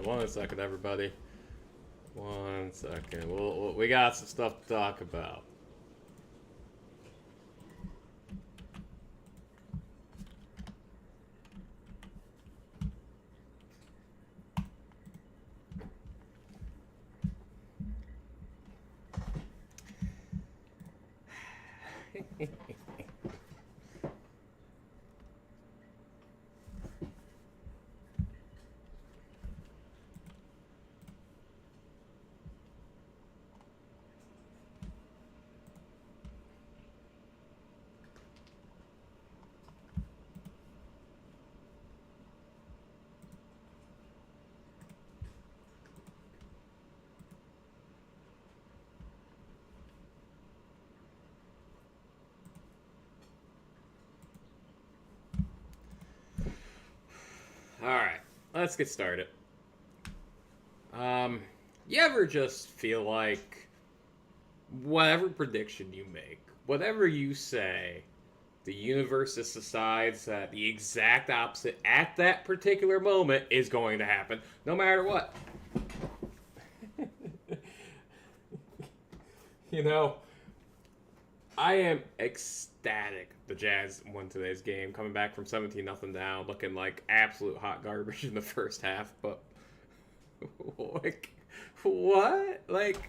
One second, everybody. 1 second. We got some stuff to talk about. Alright, let's get started. You ever just feel like whatever prediction you make, whatever you say, the universe just decides that the exact opposite at that particular moment is going to happen, no matter what? You know, I am ecstatic the Jazz won today's game, coming back from 17-0 down, looking like absolute hot garbage in the first half. But like, what? Like,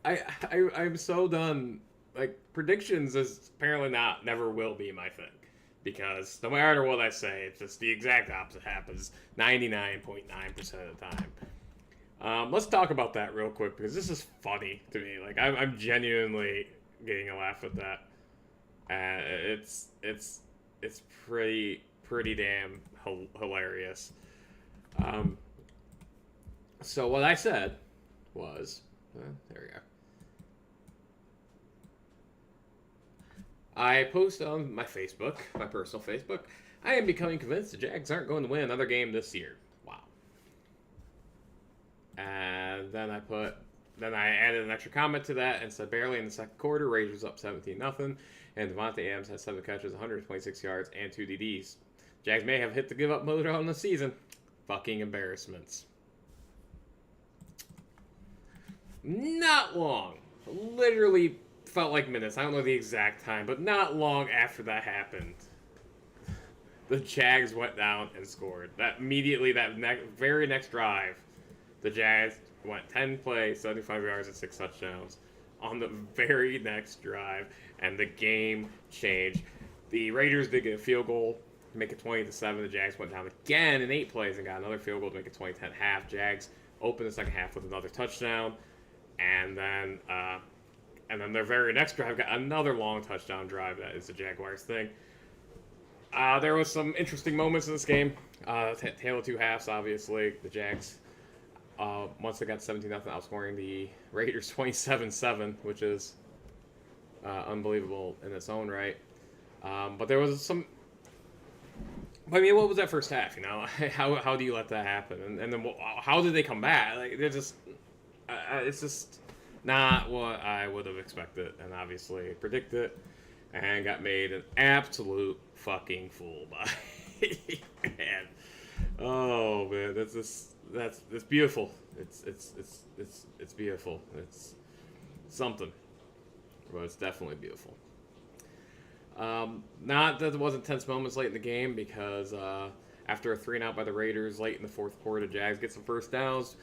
I'm so done. Like, predictions is apparently never will be my thing, because no matter what I say, it's just the exact opposite happens 99.9% of the time. Let's talk about that real quick, because this is funny to me. Like, I'm genuinely getting a laugh at that. It's pretty damn hilarious. So what I said was, there we go. I posted on my Facebook, my personal Facebook, I am becoming convinced the Jags aren't going to win another game this year. Wow. And then I added an extra comment to that and said, barely in the second quarter, Raiders up 17-0, and Devontae Adams has 7 catches, 126 yards, and 2 DDs. Jags may have hit the give-up mode on the season. Fucking embarrassments. Not long. Literally felt like minutes. I don't know the exact time, but not long after that happened, the Jags went down and scored. That immediately, very next drive, the Jags went 10 plays, 75 yards, and 6 touchdowns on the very next drive, and the game changed. The Raiders did get a field goal to make it 20-7. The Jags went down again in 8 plays and got another field goal to make it 20-10 half. Jags opened the second half with another touchdown, and then their very next drive got another long touchdown drive. That is the Jaguars thing. There was some interesting moments in this game. Tale of two halves, obviously. The Jags, once they got 17-0, outscoring the Raiders 27-7, which is unbelievable in its own right. But there was some... I mean, what was that first half, you know? How do you let that happen? And then how did they come back? Like, they're just... it's just not what I would have expected, and obviously predicted, and got made an absolute fucking fool by. Man. Oh man, that's beautiful. It's beautiful. It's something. Well, it's definitely beautiful. Not that there wasn't tense moments late in the game, because after a 3-and-out by the Raiders late in the fourth quarter, Jags get some first downs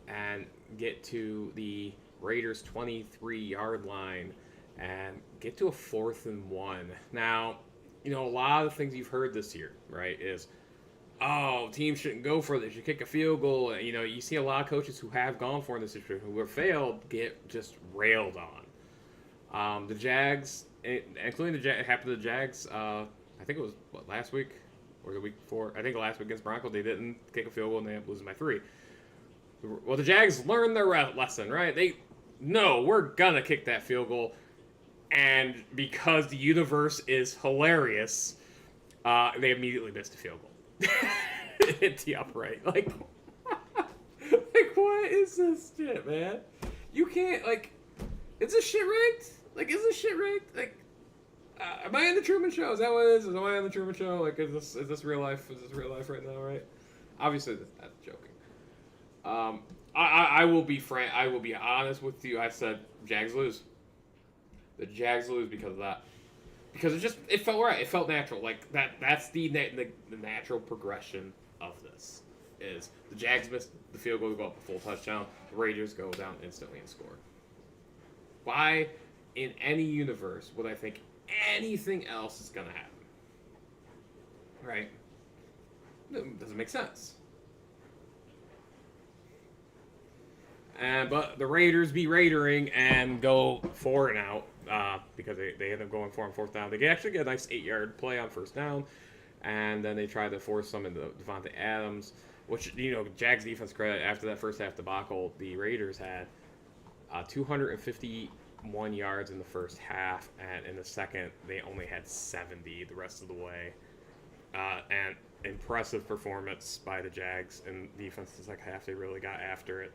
and get to the Raiders' 23-yard line and get to a 4th and 1. Now, you know, a lot of things you've heard this year, right, is, oh, teams shouldn't go for it. They should kick a field goal. You know, you see a lot of coaches who have gone for it in this situation, who have failed, get just railed on. The Jags, including it happened to the Jags, I think it was, last week or the week before? I think last week against Broncos, they didn't kick a field goal and they ended up losing by 3. Well, the Jags learned their lesson, right? We're going to kick that field goal. And because the universe is hilarious, they immediately missed a field goal. Hit the upright. Like, what is this shit, man? You can't, is this shit rigged? Is this shit rigged? Am I on the Truman Show? Is that what it is? Am I on the Truman Show? Is this real life? Is this real life right now, right? Obviously, that's joking. I will be frank. I will be honest with you. I said Jags lose. The Jags lose because of that. Because it felt right. It felt natural. Like that. That's the natural progression of this. Is the Jags miss the field goal, go up a full touchdown. The Raiders go down instantly and score. Why, in any universe, would I think anything else is gonna happen? Right? It doesn't make sense. But the Raiders be Raidering and go 4-and-out because they end up going 4-on-4th down. They actually get a nice 8-yard play on first down, and then they try to force some into Devontae Adams, which, Jags defense credit, after that first half debacle, the Raiders had 251 yards in the first half, and in the second, they only had 70 the rest of the way. And impressive performance by the Jags, and defense the second half, they really got after it.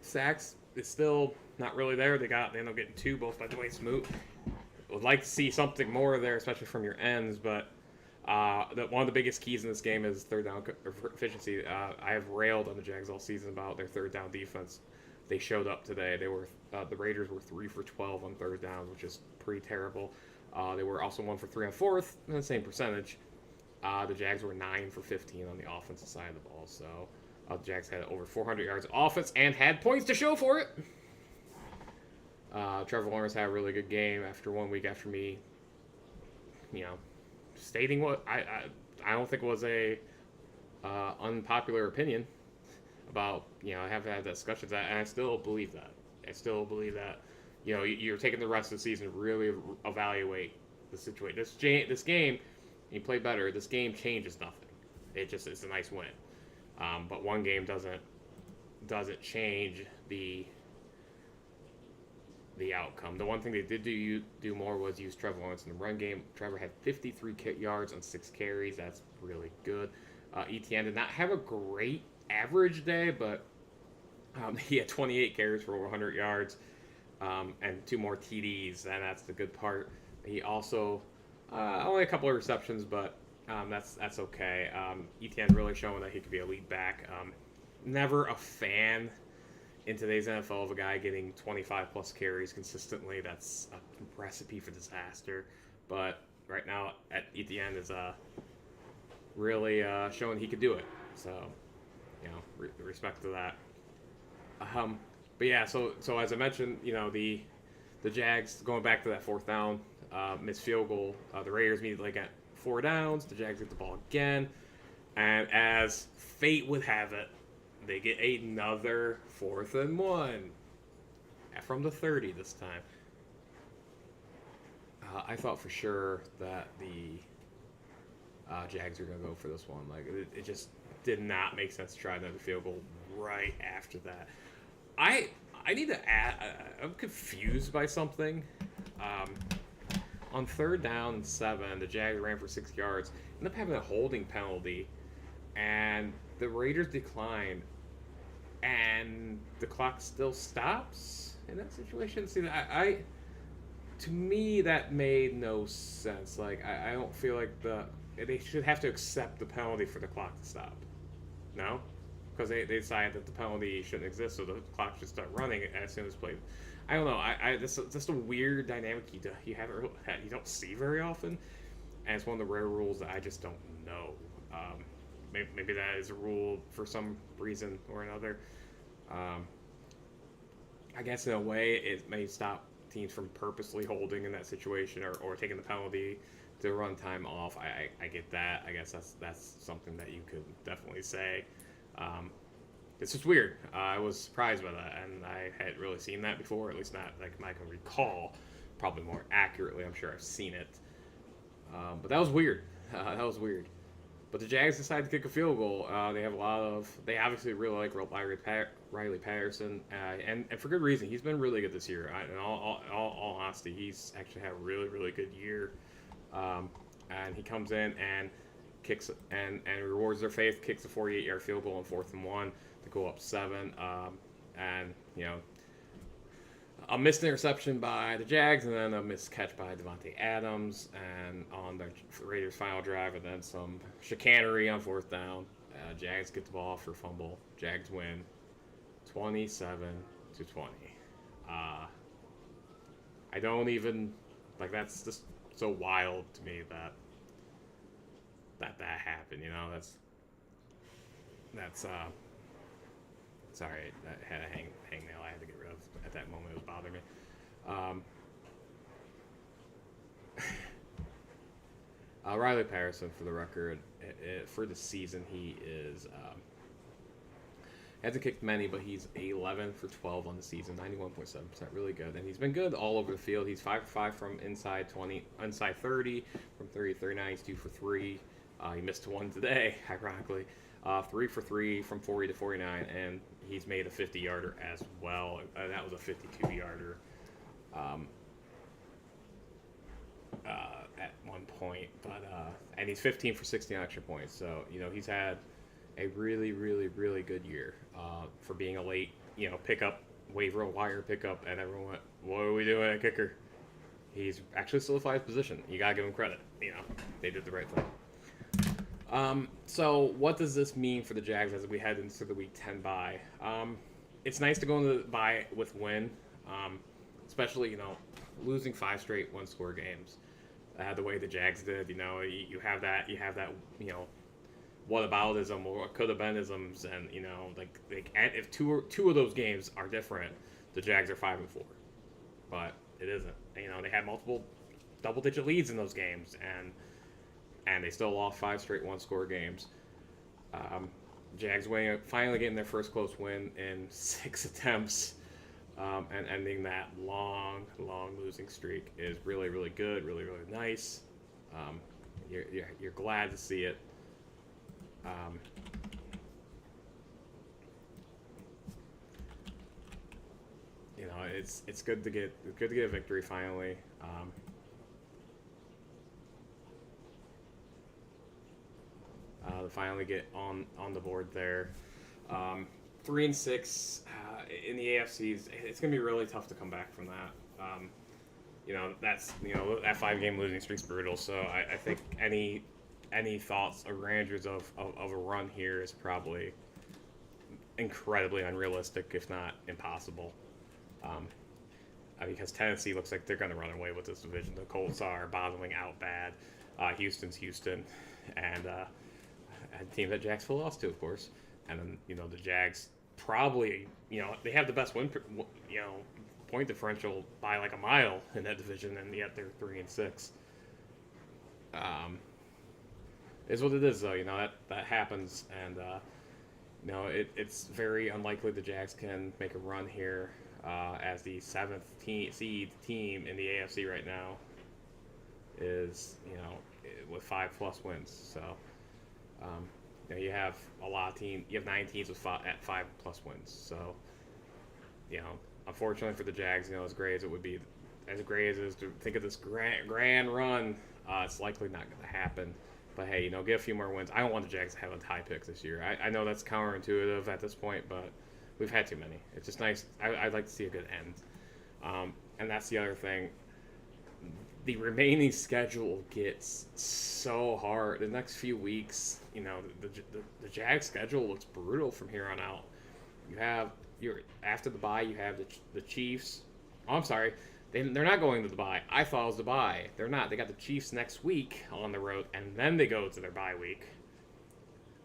Sacks is still not really there. They end up getting 2, both by Dwayne Smoot. Would like to see something more there, especially from your ends, but one of the biggest keys in this game is third down efficiency. I have railed on the Jags all season about their third down defense. They showed up today. The Raiders were 3 for 12 on third downs, which is pretty terrible. They were also 1 for 3 on fourth, in the same percentage. The Jags were 9 for 15 on the offensive side of the ball, so the Jags had over 400 yards of offense and had points to show for it. Trevor Lawrence had a really good game after 1 week after me, stating what I don't think was a unpopular opinion about, I have had discussions, and I still believe that. You're taking the rest of the season to really evaluate the situation. This game, you play better. This game changes nothing. It's a nice win. But one game doesn't change the outcome. The one thing they did do more was use Trevor Lawrence in the run game. Trevor had 53 yards on 6 carries. That's really good. ETN did not have a great average day, but he had 28 carries for over 100 yards and 2 more TDs, and that's the good part. He also only a couple of receptions, but that's okay. ETN really showing that he could be a lead back. Never a fan in today's NFL of a guy getting 25 plus carries consistently. That's a recipe for disaster. But right now, ETN is really showing he could do it. So, respect to that. But yeah, so as I mentioned, the Jags, going back to that fourth down, missed field goal. The Raiders immediately got 4 downs. The Jags get the ball again. And as fate would have it, they get another 4th and 1 from the 30 this time. I thought for sure that the Jags were going to go for this one. Like, it just did not make sense to try another field goal right after that. I need to add, I'm confused by something. On 3rd down and 7, the Jags ran for 6 yards, ended up having a holding penalty, and the Raiders declined, and the clock still stops in that situation. See, to me, that made no sense. Like, I don't feel like they should have to accept the penalty for the clock to stop. No? Because they decided that the penalty shouldn't exist, so the clock should start running as soon as played. I don't know. This is just a weird dynamic you don't see very often, and it's one of the rare rules that I just don't know. Maybe that is a rule for some reason or another. I guess in a way it may stop teams from purposely holding in that situation or taking the penalty to run time off. I get that. I guess that's something that you could definitely say. It's just weird. I was surprised by that, and I hadn't really seen that before, at least not like I can recall. Probably more accurately, I'm sure I've seen it. But that was weird. But the Jags decided to kick a field goal. They obviously really like Riley Patterson, and for good reason. He's been really good this year. In all honesty, he's actually had a really, really good year. And he comes in and kicks and rewards their faith, kicks a 48-yard field goal on 4th and 1 to go up 7. And A missed interception by the Jags, and then a missed catch by Devontae Adams, and on the Raiders' final drive, and then some chicanery on fourth down. Jags get the ball for fumble. Jags win, 27-20. Uh, I don't even like. That's just so wild to me that happened. You know, that's sorry, that had a hangnail I had to get rid of at that moment. It was bothering me. Um, Riley Patterson, for the record, for the season, he is hasn't kicked many, but he's 11 for 12 on the season, 91.7%, really good. And he's been good all over the field. He's 5 for 5 from inside 20, inside 30, from 30 to 39. He's 2 for 3. He missed one today, ironically. 3 for 3 from 40 to 49, and he's made a 50-yarder as well. That was a 52-yarder at one point. But and he's 15 for 16 extra points. So, you know, he's had a really, really, really good year for being a late, you know, pickup, waiver wire pickup, and everyone went, what are we doing at kicker? He's actually solidified his position. You got to give him credit. You know, they did the right thing. So what does this mean for the Jags as we head into the Week 10 bye? It's nice to go into the bye with win, especially, you know, losing 5 straight one-score games the way the Jags did. You know, you have that, you know, whataboutism or what could have been isms, and you know, like if two of those games are different, the Jags are 5-4, but it isn't. You know, they had multiple double-digit leads in those games, and they still lost 5 straight one-score games. Jags finally getting their first close win in 6 attempts, and ending that long losing streak is really, really good, really, really nice. You're glad to see it. You know, it's good to get a victory finally. To finally get on the board there. 3-6 in the AFC, it's gonna be really tough to come back from that. You know, that 5-game losing streak's brutal. So I think any thoughts or grandeurs of a run here is probably incredibly unrealistic, if not impossible. Because Tennessee looks like they're going to run away with this division. The Colts are bottoming out bad. Houston's Houston, and teams that Jacksonville lost to, of course. And then, you know, the Jags probably, you know, they have the best point differential by like a mile in that division, and yet they're 3-6. Is what it is, though. You know, that happens, and you know, it's very unlikely the Jags can make a run here as the 7th seed team in the AFC right now is, you know, with 5+ wins. So you know, you have a lot of teams. You have 9 teams with 5+ wins. So, you know, unfortunately for the Jags, you know, as great as it is to think of this grand run, it's likely not going to happen. But hey, you know, get a few more wins. I don't want the Jags to have a tie pick this year. I know that's counterintuitive at this point, but we've had too many. It's just nice. I'd like to see a good end. And that's the other thing. The remaining schedule gets so hard. The next few weeks, you know, the Jags schedule looks brutal from here on out. After the bye, you have the Chiefs. Oh, I'm sorry. They're not going to the bye. I thought it was the bye. They're not. They got the Chiefs next week on the road, and then they go to their bye week.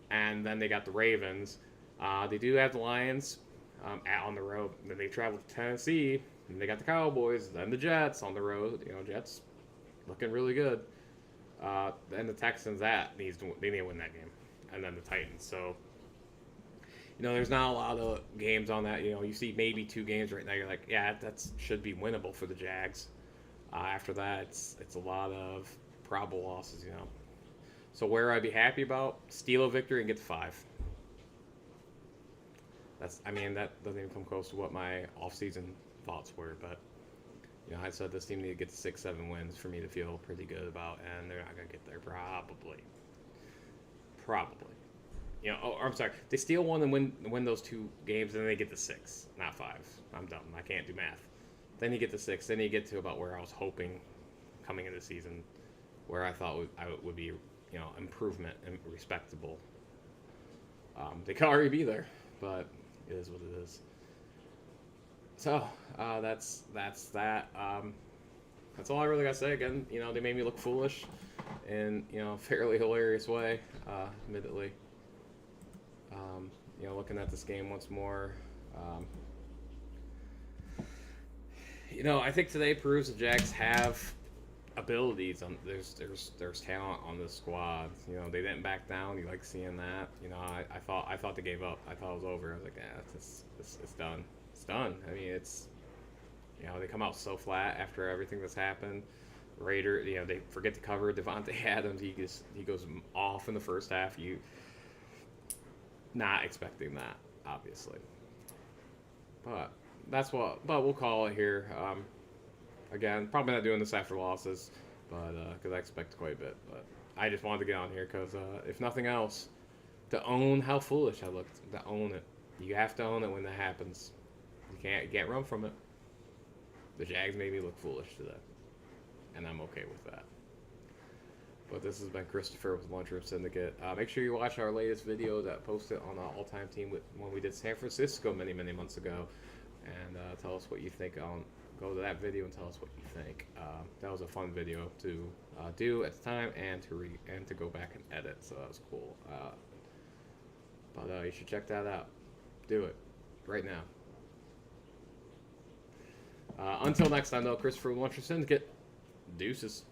And then they got the Ravens. They do have the Lions on the road. Then they travel to Tennessee, and they got the Cowboys. Then the Jets on the road. You know, Jets looking really good. Then the Texans, they need to win that game. And then the Titans. So, you know, there's not a lot of games on that. You know, you see maybe 2 games right now. You're like, yeah, that should be winnable for the Jags. After that, it's a lot of probable losses, you know. So where I'd be happy about, steal a victory and get to 5. That doesn't even come close to what my offseason thoughts were. But, you know, I said this team needed to get to 6-7 wins for me to feel pretty good about, and they're not going to get there probably. You know, I'm sorry. They steal one and win those 2 games, and then they get to 6, not 5. I'm dumb. I can't do math. Then you get to 6. Then you get to about where I was hoping coming into the season, where I thought I would be, improvement and respectable. They could already be there, but it is what it is. So that's that. That's all I really got to say. Again, they made me look foolish in fairly hilarious way, admittedly. Looking at this game once more. I think today proves the Jags have abilities. There's talent on this squad. They didn't back down. You like seeing that. I thought they gave up. I thought it was over. I was like, yeah, it's done. It's done. I mean, it's they come out so flat after everything that's happened. Raider, they forget to cover Devontae Adams. He goes off in the first half. You not expecting that, obviously. But but we'll call it here. Again, probably not doing this after losses, but because I expect quite a bit. But I just wanted to get on here because if nothing else, to own how foolish I looked, to own it. You have to own it when that happens. You can't run from it. The Jags made me look foolish today, and I'm okay with that. But this has been Christopher with Lunchroom Syndicate. Make sure you watch our latest video that posted on the all-time team when we did San Francisco many months ago, and tell us what you think. Go to that video and tell us what you think. That was a fun video to do at the time and to go back and edit, so that was cool. But you should check that out. Do it right now. Until next time, though, Christopher with Lunchroom Syndicate. Deuces.